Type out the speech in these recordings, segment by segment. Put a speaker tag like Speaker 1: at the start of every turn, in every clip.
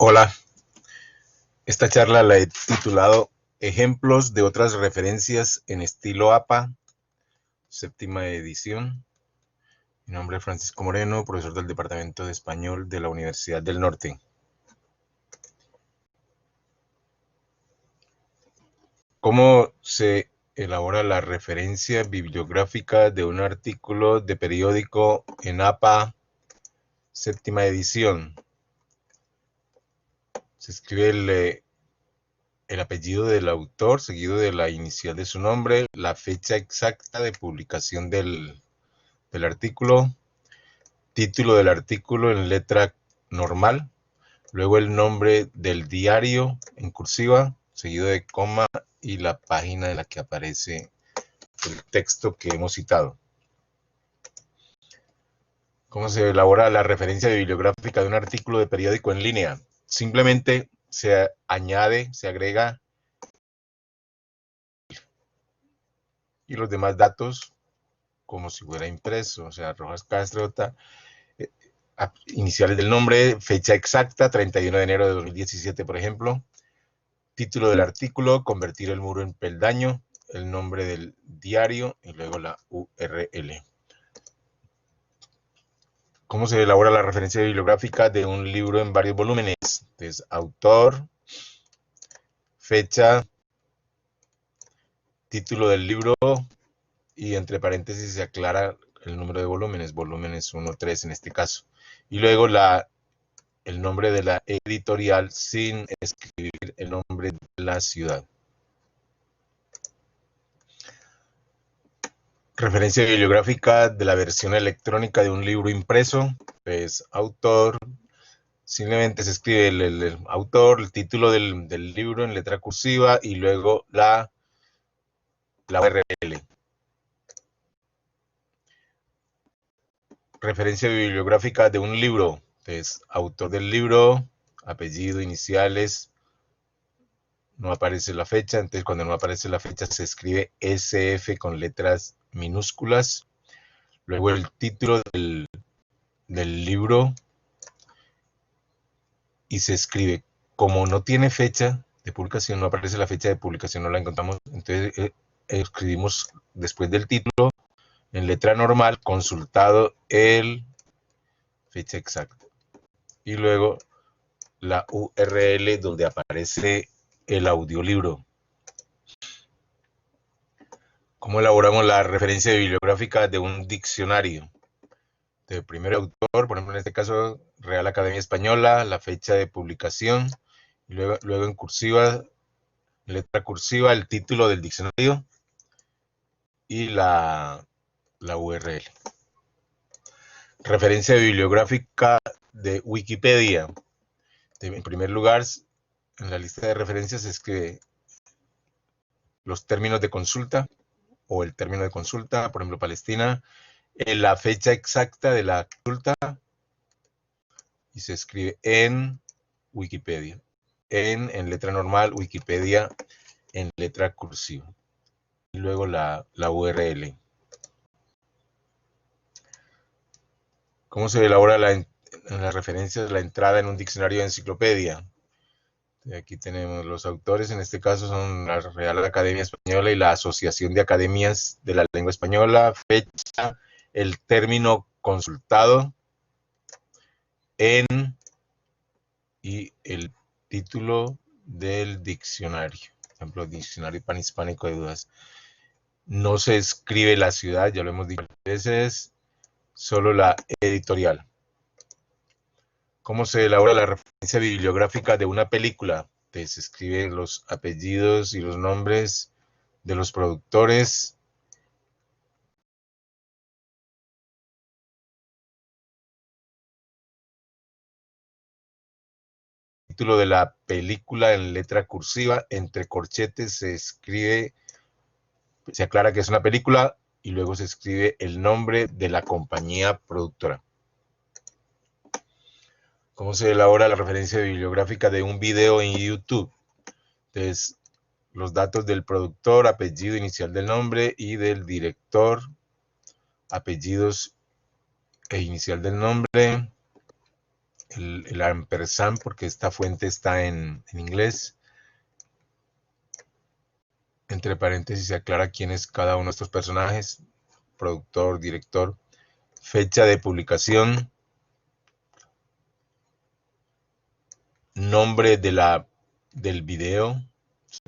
Speaker 1: Hola, esta charla la he titulado Ejemplos de otras referencias en estilo APA, séptima edición. Mi nombre es Francisco Moreno, profesor del Departamento de Español de la Universidad del Norte. ¿Cómo se elabora la referencia bibliográfica de un artículo de periódico en APA, séptima edición? Se escribe el apellido del autor, seguido de la inicial de su nombre, la fecha exacta de publicación del artículo, título del artículo en letra normal, luego el nombre del diario en cursiva, seguido de coma y la página en la que aparece el texto que hemos citado. ¿Cómo se elabora la referencia bibliográfica de un artículo de periódico en línea? Simplemente se añade, se agrega y los demás datos como si fuera impreso, o sea, Rojas Castro, iniciales del nombre, fecha exacta, 31 de enero de 2017, por ejemplo, título del artículo, convertir el muro en peldaño, el nombre del diario y luego la URL. ¿Cómo se elabora la referencia bibliográfica de un libro en varios volúmenes? Entonces, autor, fecha, título del libro y entre paréntesis se aclara el número de volúmenes, volúmenes 1, 3 en este caso. Y luego el nombre de la editorial sin escribir el nombre de la ciudad. Referencia bibliográfica de la versión electrónica de un libro impreso, pues autor, simplemente se escribe el autor, el título del libro en letra cursiva y luego la URL. Referencia bibliográfica de un libro, pues autor del libro, apellido, iniciales, no aparece la fecha, entonces cuando no aparece la fecha se escribe SF con letras minúsculas, luego el título del libro y se escribe, como no tiene fecha de publicación, no aparece la fecha de publicación, no la encontramos, entonces escribimos después del título en letra normal, consultado el fecha exacta y luego la URL donde aparece el audiolibro. ¿Cómo elaboramos la referencia bibliográfica de un diccionario? De primer autor, por ejemplo, en este caso, Real Academia Española, la fecha de publicación, y luego en cursiva, letra cursiva, el título del diccionario y la URL. Referencia bibliográfica de Wikipedia. En primer lugar, en la lista de referencias se escribe los términos de consulta o el término de consulta, por ejemplo, Palestina, la fecha exacta de la consulta y se escribe en Wikipedia. En letra normal, Wikipedia en letra cursiva. Y luego la URL. ¿Cómo se elabora en las referencias la entrada en un diccionario de enciclopedia? Aquí tenemos los autores, en este caso son la Real Academia Española y la Asociación de Academias de la Lengua Española, fecha, el término consultado en y el título del diccionario. Por ejemplo, Diccionario Panhispánico de Dudas. No se escribe la ciudad, ya lo hemos dicho veces, solo la editorial. ¿Cómo se elabora la referencia bibliográfica de una película? Se escriben los apellidos y los nombres de los productores. El título de la película en letra cursiva, entre corchetes se escribe, se aclara que es una película y luego se escribe el nombre de la compañía productora. ¿Cómo se elabora la referencia bibliográfica de un video en YouTube? Entonces, los datos del productor, apellido inicial del nombre y del director, apellidos e inicial del nombre, el ampersand porque esta fuente está en inglés. Entre paréntesis se aclara quién es cada uno de estos personajes, productor, director, fecha de publicación, nombre del video,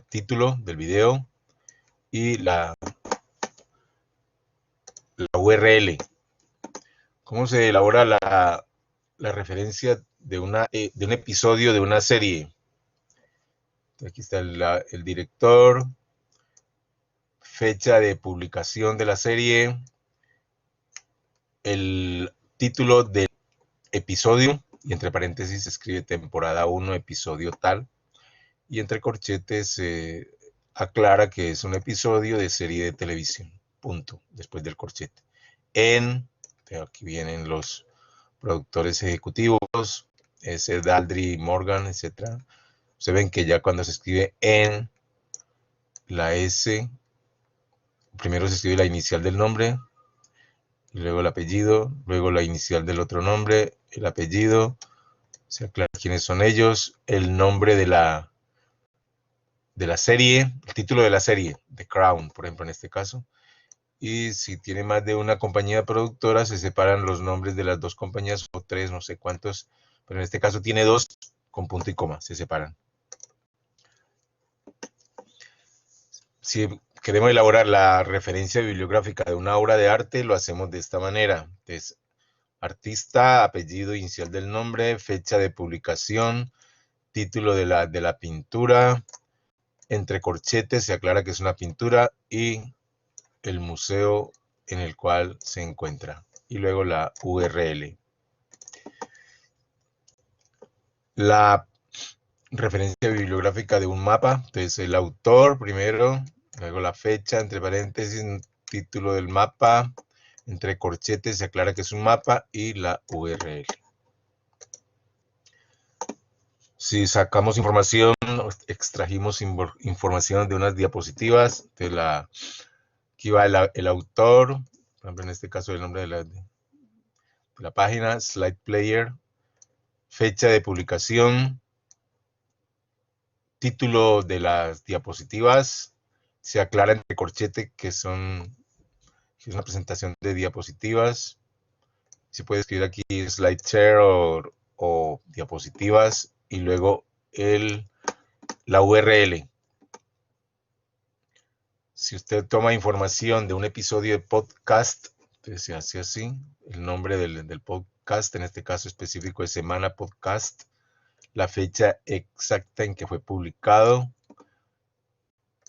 Speaker 1: título del video y la URL. ¿Cómo se elabora la referencia de un episodio de una serie? Aquí está el director, fecha de publicación de la serie, el título del episodio, y entre paréntesis se escribe temporada 1, episodio tal, y entre corchetes se aclara que es un episodio de serie de televisión, punto, después del corchete. Aquí vienen los productores ejecutivos, ese Daldry, Morgan, etc. Se ven que ya cuando se escribe en la S, primero se escribe la inicial del nombre, y luego el apellido, luego la inicial del otro nombre, el apellido, se aclara quiénes son ellos, el nombre de la serie, el título de la serie, The Crown, por ejemplo, en este caso. Y si tiene más de una compañía productora, se separan los nombres de las dos compañías, o tres, no sé cuántos, pero en este caso tiene dos, con punto y coma, se separan. Si queremos elaborar la referencia bibliográfica de una obra de arte, lo hacemos de esta manera. Entonces, artista, apellido inicial del nombre, fecha de publicación, título de la pintura, entre corchetes se aclara que es una pintura y el museo en el cual se encuentra. Y luego la URL. La referencia bibliográfica de un mapa, entonces el autor primero, luego la fecha, entre paréntesis, título del mapa, entre corchetes se aclara que es un mapa y la URL. Si sacamos información, extrajimos información de unas diapositivas, aquí va el autor, por ejemplo en este caso el nombre de la página, slide player, fecha de publicación, título de las diapositivas, se aclara entre corchete que es una presentación de diapositivas. Se puede escribir aquí SlideShare o diapositivas y luego la URL. Si usted toma información de un episodio de podcast, entonces se hace así, el nombre del podcast, en este caso específico es Semana Podcast, la fecha exacta en que fue publicado,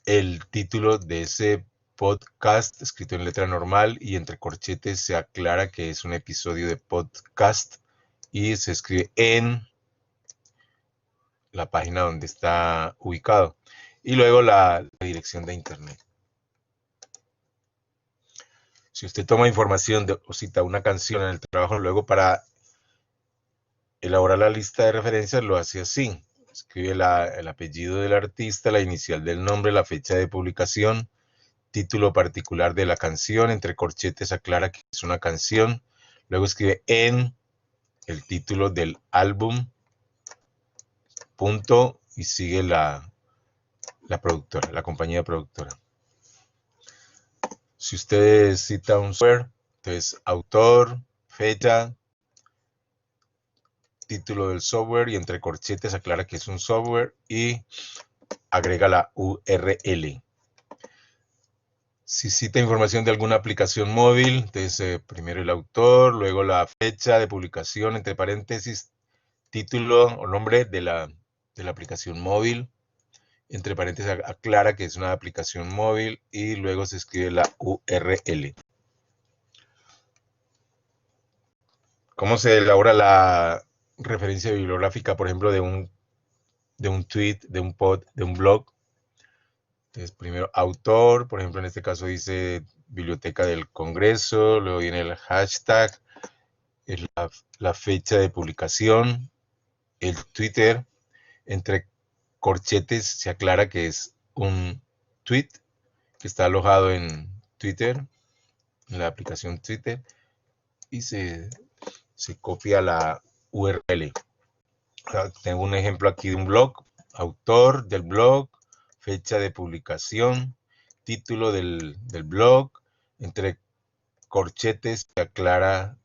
Speaker 1: el título de ese podcast escrito en letra normal y entre corchetes se aclara que es un episodio de podcast y se escribe en la página donde está ubicado y luego la dirección de internet. Si usted toma información o cita una canción en el trabajo, luego para elaborar la lista de referencias lo hace así. Escribe el apellido del artista, la inicial del nombre, la fecha de publicación, título particular de la canción, entre corchetes aclara que es una canción, luego escribe en el título del álbum, punto, y sigue la productora, la compañía productora. Si usted cita un software, entonces autor, fecha, título del software y entre corchetes aclara que es un software y agrega la URL. Si cita información de alguna aplicación móvil, entonces primero el autor, luego la fecha de publicación, entre paréntesis, título o nombre de la aplicación móvil, entre paréntesis aclara que es una aplicación móvil y luego se escribe la URL. ¿Cómo se elabora la referencia bibliográfica, por ejemplo, de un tweet, de un pod, de un blog? Entonces, primero autor, por ejemplo, en este caso dice Biblioteca del Congreso, luego viene el hashtag, es la fecha de publicación, el Twitter, entre corchetes se aclara que es un tweet que está alojado en Twitter, en la aplicación Twitter, y se copia la URL. Tengo un ejemplo aquí de un blog, autor del blog, fecha de publicación, título del blog, entre corchetes se aclara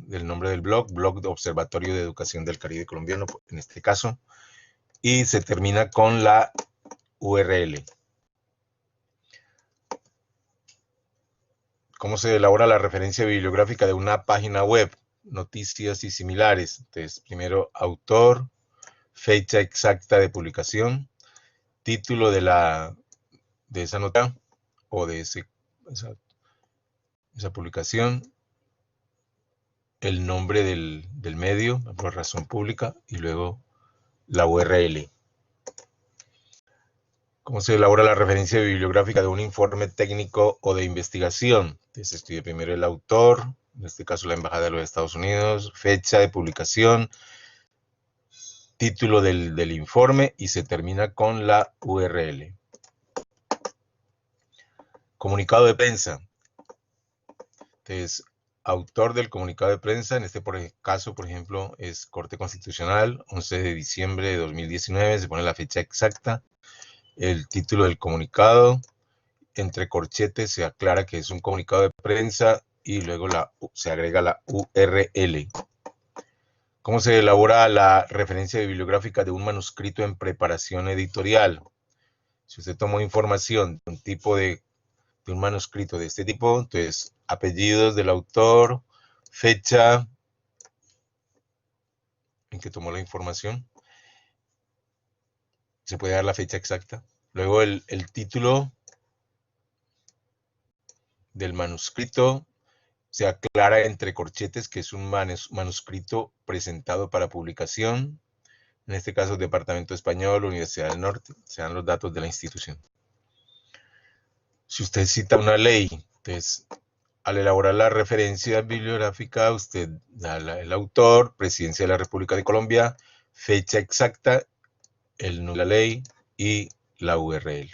Speaker 1: del nombre del blog de Observatorio de Educación del Caribe Colombiano, en este caso, y se termina con la URL. ¿Cómo se elabora la referencia bibliográfica de una página web? Noticias y similares. Entonces, primero, autor, fecha exacta de publicación, título de esa nota o de esa publicación, el nombre del medio, por razón pública, y luego la URL. ¿Cómo se elabora la referencia bibliográfica de un informe técnico o de investigación? Entonces, se escribe primero el autor, en este caso la Embajada de los Estados Unidos, fecha de publicación, título del informe y se termina con la URL. Comunicado de prensa. Entonces, autor del comunicado de prensa, en este caso, por ejemplo, es Corte Constitucional, 11 de diciembre de 2019, se pone la fecha exacta, el título del comunicado, entre corchetes se aclara que es un comunicado de prensa y luego se agrega la URL. ¿Cómo se elabora la referencia bibliográfica de un manuscrito en preparación editorial? Si usted tomó información de un tipo de un manuscrito de este tipo, entonces apellidos del autor, fecha en que tomó la información, se puede dar la fecha exacta. Luego el título del manuscrito se aclara entre corchetes que es un manuscrito presentado para publicación, en este caso Departamento Español, Universidad del Norte, se dan los datos de la institución. Si usted cita una ley, entonces al elaborar la referencia bibliográfica, usted da el autor, Presidencia de la República de Colombia, fecha exacta, el número de la ley y la URL.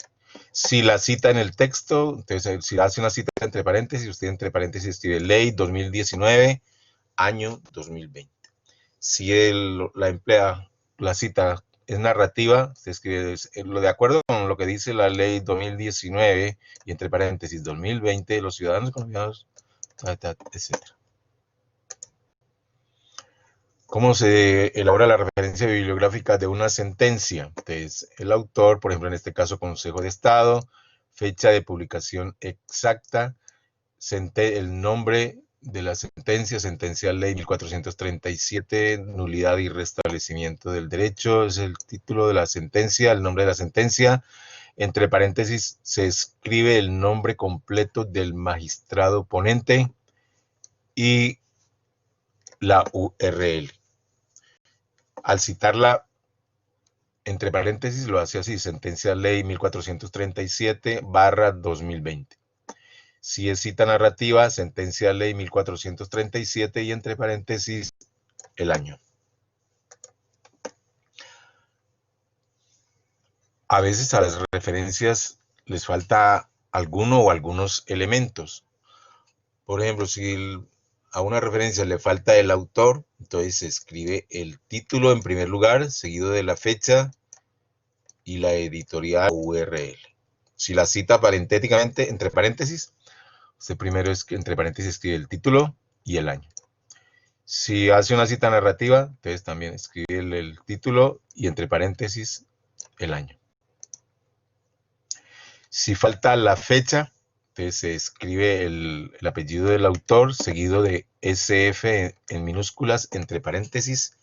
Speaker 1: Si la cita en el texto, entonces si hace una cita entre paréntesis, usted entre paréntesis escribe ley 2019, año 2020. Si la emplea, la cita es narrativa, se escribe lo de acuerdo con lo que dice la ley 2019 y entre paréntesis 2020, los ciudadanos colombianos, etc. ¿Cómo se elabora la referencia bibliográfica de una sentencia? Entonces, el autor, por ejemplo, en este caso, Consejo de Estado, fecha de publicación exacta, el nombre de la sentencia ley 1437, nulidad y restablecimiento del derecho, es el título de la sentencia, el nombre de la sentencia. Entre paréntesis se escribe el nombre completo del magistrado ponente y la URL. Al citarla, entre paréntesis, lo hace así, sentencia ley 1437/2020. Si es cita narrativa, sentencia ley 1437 y entre paréntesis, el año. A veces a las referencias les falta alguno o algunos elementos. Por ejemplo, si a una referencia le falta el autor, entonces se escribe el título en primer lugar, seguido de la fecha y la editorial URL. Si la cita parentéticamente, entre paréntesis, usted primero entre paréntesis escribe el título y el año. Si hace una cita narrativa, entonces también escribe el título y entre paréntesis el año. Si falta la fecha, entonces se escribe el apellido del autor seguido de SF en minúsculas, entre paréntesis,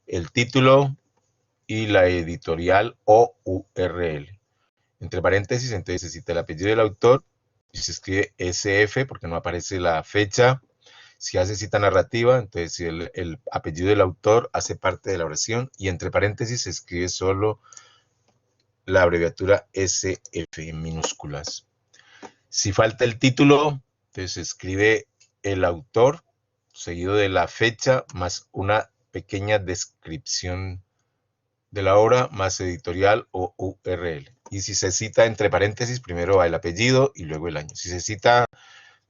Speaker 1: el título y la editorial o URL. Entre paréntesis, entonces se cita el apellido del autor y se escribe SF porque no aparece la fecha. Si hace cita narrativa, entonces el apellido del autor hace parte de la oración y entre paréntesis se escribe solo la abreviatura SF en minúsculas. Si falta el título, entonces se escribe el autor seguido de la fecha más una pequeña descripción de la obra más editorial o URL. Y si se cita entre paréntesis, primero va el apellido y luego el año. Si se cita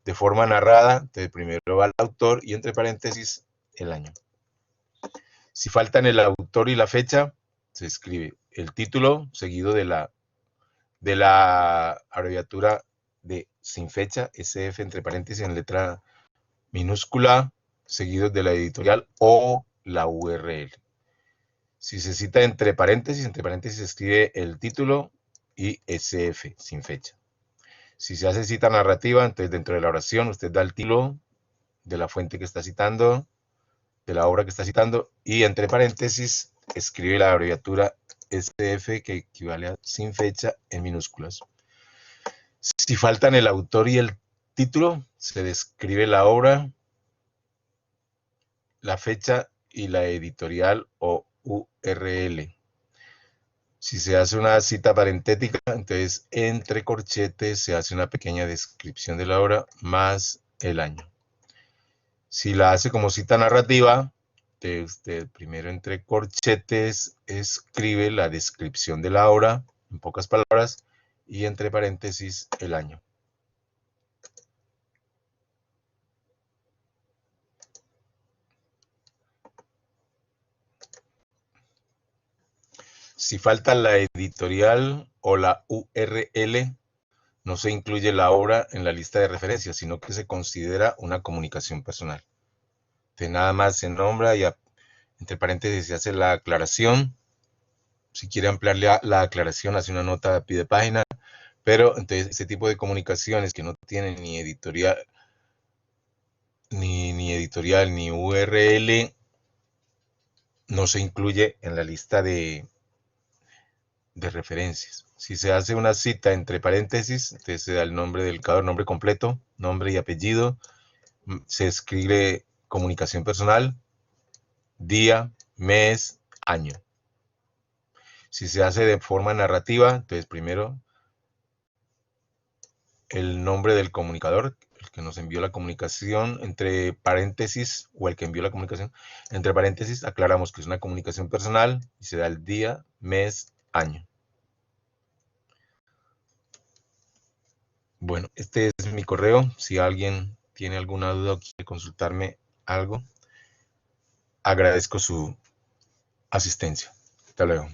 Speaker 1: de forma narrada, entonces primero va el autor y entre paréntesis el año. Si faltan el autor y la fecha, se escribe el título seguido de la abreviatura de sin fecha, SF entre paréntesis en letra minúscula, seguido de la editorial o la URL. Si se cita entre paréntesis se escribe el título y SF sin fecha. Si se hace cita narrativa, entonces dentro de la oración usted da el título de la fuente que está citando, de la obra que está citando, y entre paréntesis escribe la abreviatura SF, que equivale a sin fecha en minúsculas. Si faltan el autor y el título, se describe la obra, la fecha y la editorial o URL. Si se hace una cita parentética, entonces entre corchetes se hace una pequeña descripción de la obra más el año. Si la hace como cita narrativa, usted primero entre corchetes escribe la descripción de la obra, en pocas palabras, y entre paréntesis el año. Si falta la editorial o la URL, no se incluye la obra en la lista de referencias, sino que se considera una comunicación personal. Entonces nada más se nombra y entre paréntesis se hace la aclaración. Si quiere ampliar la aclaración, hace una nota a pie de página. Pero entonces ese tipo de comunicaciones que no tienen ni editorial, ni URL, no se incluye en la lista de referencias. Si se hace una cita entre paréntesis, entonces se da el nombre del creador, nombre completo, nombre y apellido, se escribe comunicación personal, día, mes, año. Si se hace de forma narrativa, entonces primero el nombre del comunicador, el que nos envió la comunicación, entre paréntesis, o el que envió la comunicación, entre paréntesis aclaramos que es una comunicación personal y se da el día, mes, año. Bueno, este es mi correo. Si alguien tiene alguna duda o quiere consultarme algo, agradezco su asistencia. Hasta luego.